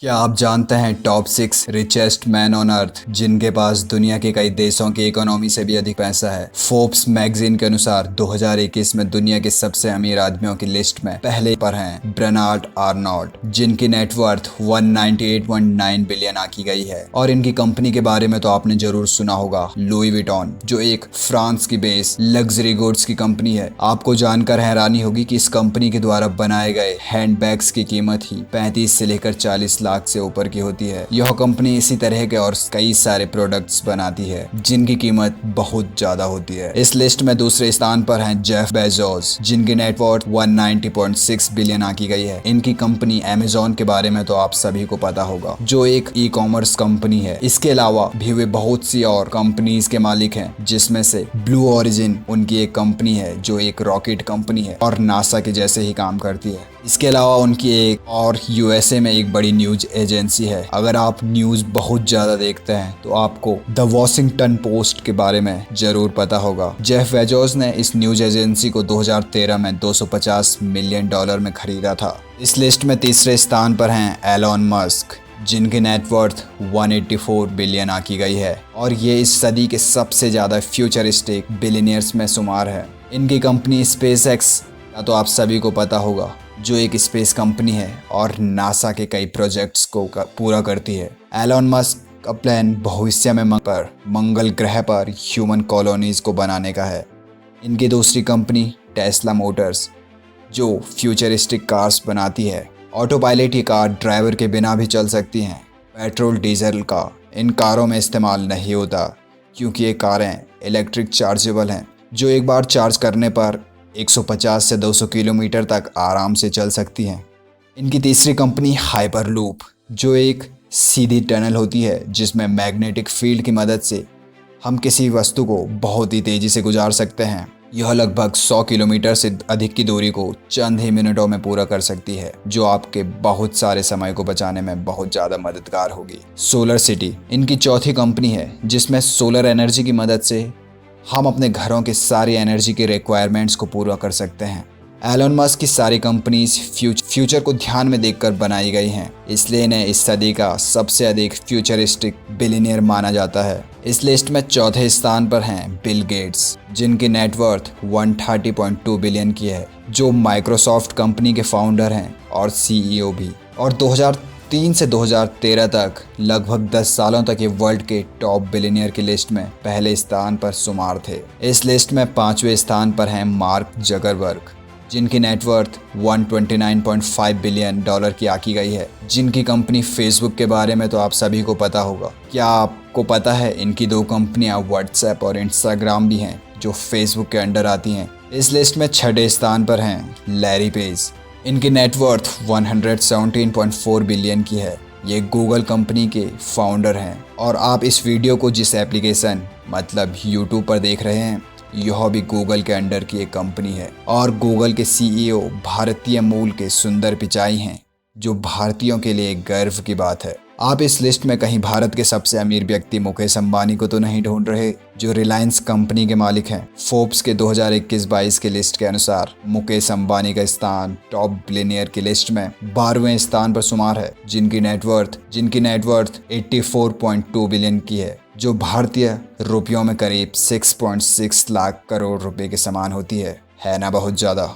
क्या आप जानते हैं top 6 richest man on earth जिनके पास दुनिया के कई देशों की इकोनॉमी से भी अधिक पैसा है। फोर्ब्स मैगजीन के अनुसार 2021 में दुनिया के सबसे अमीर आदमियों की लिस्ट में पहले पर हैं बर्नार्ड आर्नोल्ड, जिनकी नेटवर्थ 198.9 बिलियन आकी गई है। और इनकी कंपनी के बारे में तो आपने जरूर सुना होगा, लुई विटॉन, जो एक फ्रांस की बेस लग्जरी गुड्स की कंपनी है। आपको जानकर हैरानी होगी कि इस कंपनी के द्वारा बनाए गए हैंडबैग्स की कीमत ही 35 से लेकर 40 लाख से ऊपर की होती है। यह कंपनी इसी तरह के और कई सारे प्रोडक्ट्स बनाती है जिनकी कीमत बहुत ज्यादा होती है। इस लिस्ट में दूसरे स्थान पर हैं जेफ बेजोस, जिनकी नेटवर्थ 190.6 बिलियन आकी गई है। इनकी कंपनी अमेजोन के बारे में तो आप सभी को पता होगा, जो एक ई कॉमर्स कंपनी है। इसके अलावा भी वे बहुत सी और कंपनीज के मालिक हैं, जिसमें से ब्लू ओरिजिन उनकी एक कंपनी है जो एक रॉकेट कंपनी है और नासा के जैसे ही काम करती है। इसके अलावा उनकी एक और यूएसए में एक बड़ी न्यूज एजेंसी है। अगर आप न्यूज बहुत ज्यादा देखते हैं तो आपको द वॉशिंगटन पोस्ट के बारे में जरूर पता होगा। जेफ बेजोस ने इस न्यूज एजेंसी को 2013 में $250 मिलियन में खरीदा था। इस लिस्ट में तीसरे स्थान पर हैं एलोन मस्क, जिनकी नेटवर्थ 184 बिलियन आकी गई है और ये इस सदी के सबसे ज्यादा फ्यूचरिस्टिक बिलियनियर्स में शुमार है। इनकी कंपनी स्पेस एक्स का तो आप सभी को पता होगा, जो एक स्पेस कंपनी है और नासा के कई प्रोजेक्ट्स को पूरा करती है। एलोन मस्क का प्लान भविष्य में मंगल ग्रह पर ह्यूमन कॉलोनीज को बनाने का है। इनकी दूसरी कंपनी टेस्ला मोटर्स, जो फ्यूचरिस्टिक कार्स बनाती है। ऑटो पायलट ये कार ड्राइवर के बिना भी चल सकती हैं। पेट्रोल डीजल का इन कारों में इस्तेमाल नहीं होता, क्योंकि ये कारें इलेक्ट्रिक चार्जेबल हैं, जो एक बार चार्ज करने पर 150 से 200 किलोमीटर तक आराम से चल सकती हैं। इनकी तीसरी कंपनी हाइपरलूप, जो एक सीधी टनल होती है जिसमें मैग्नेटिक फील्ड की मदद से हम किसी वस्तु को बहुत ही तेजी से गुजार सकते हैं। यह लगभग 100 किलोमीटर से अधिक की दूरी को चंद ही मिनटों में पूरा कर सकती है, जो आपके बहुत सारे समय को बचाने में बहुत ज़्यादा मददगार होगी। सोलर सिटी इनकी चौथी कंपनी है, जिसमें सोलर एनर्जी की मदद से हम अपने घरों के सारी एनर्जी के रिक्वायरमेंट्स को पूरा कर सकते हैं। एलोन मस्क की सारी कंपनीज फ्यूचर को ध्यान में देखकर बनाई गई हैं, इसलिए इन्हें इस सदी का सबसे अधिक फ्यूचरिस्टिक बिलियनियर माना जाता है। इस लिस्ट में चौथे स्थान पर हैं बिल गेट्स, जिनकी नेटवर्थ 130.2 बिलियन की है, जो माइक्रोसॉफ्ट कंपनी के फाउंडर हैं और सीईओ भी। और 2003 से 2013 तक लगभग 10 सालों तक ये वर्ल्ड के टॉप बिलियनियर की लिस्ट में पहले स्थान पर शुमार थे। इस लिस्ट में 5वें स्थान पर हैं मार्क जकरबर्ग, जिनकी नेटवर्थ 129.5 बिलियन की आकी गई है। जिनकी कंपनी फेसबुक के बारे में तो आप सभी को पता होगा। क्या आपको पता है इनकी 2 कंपनियां व्हाट्सएप और इंस्टाग्राम भी हैं, जो फेसबुक के अंडर आती हैं। इस लिस्ट में 6ठे स्थान पर हैं लैरी पेज। इनकी नेटवर्थ 117.4 बिलियन की है। ये गूगल कंपनी के फाउंडर हैं और आप इस वीडियो को जिस एप्लीकेशन मतलब यूट्यूब पर देख रहे हैं, यह भी गूगल के अंडर की एक कंपनी है। और गूगल के सीईओ भारतीय मूल के सुंदर पिचाई हैं, जो भारतीयों के लिए गर्व की बात है। आप इस लिस्ट में कहीं भारत के सबसे अमीर व्यक्ति मुकेश अंबानी को तो नहीं ढूंढ रहे, जो रिलायंस कंपनी के मालिक हैं। फोर्ब्स के 2021-22 के लिस्ट के अनुसार मुकेश अंबानी का स्थान टॉप बिलियनियर की लिस्ट में 12वें स्थान पर शुमार है, जिनकी नेटवर्थ 84.2 बिलियन की है, जो भारतीय रुपयों में करीब 6.6 लाख करोड़ रुपए के समान होती है ना बहुत ज्यादा।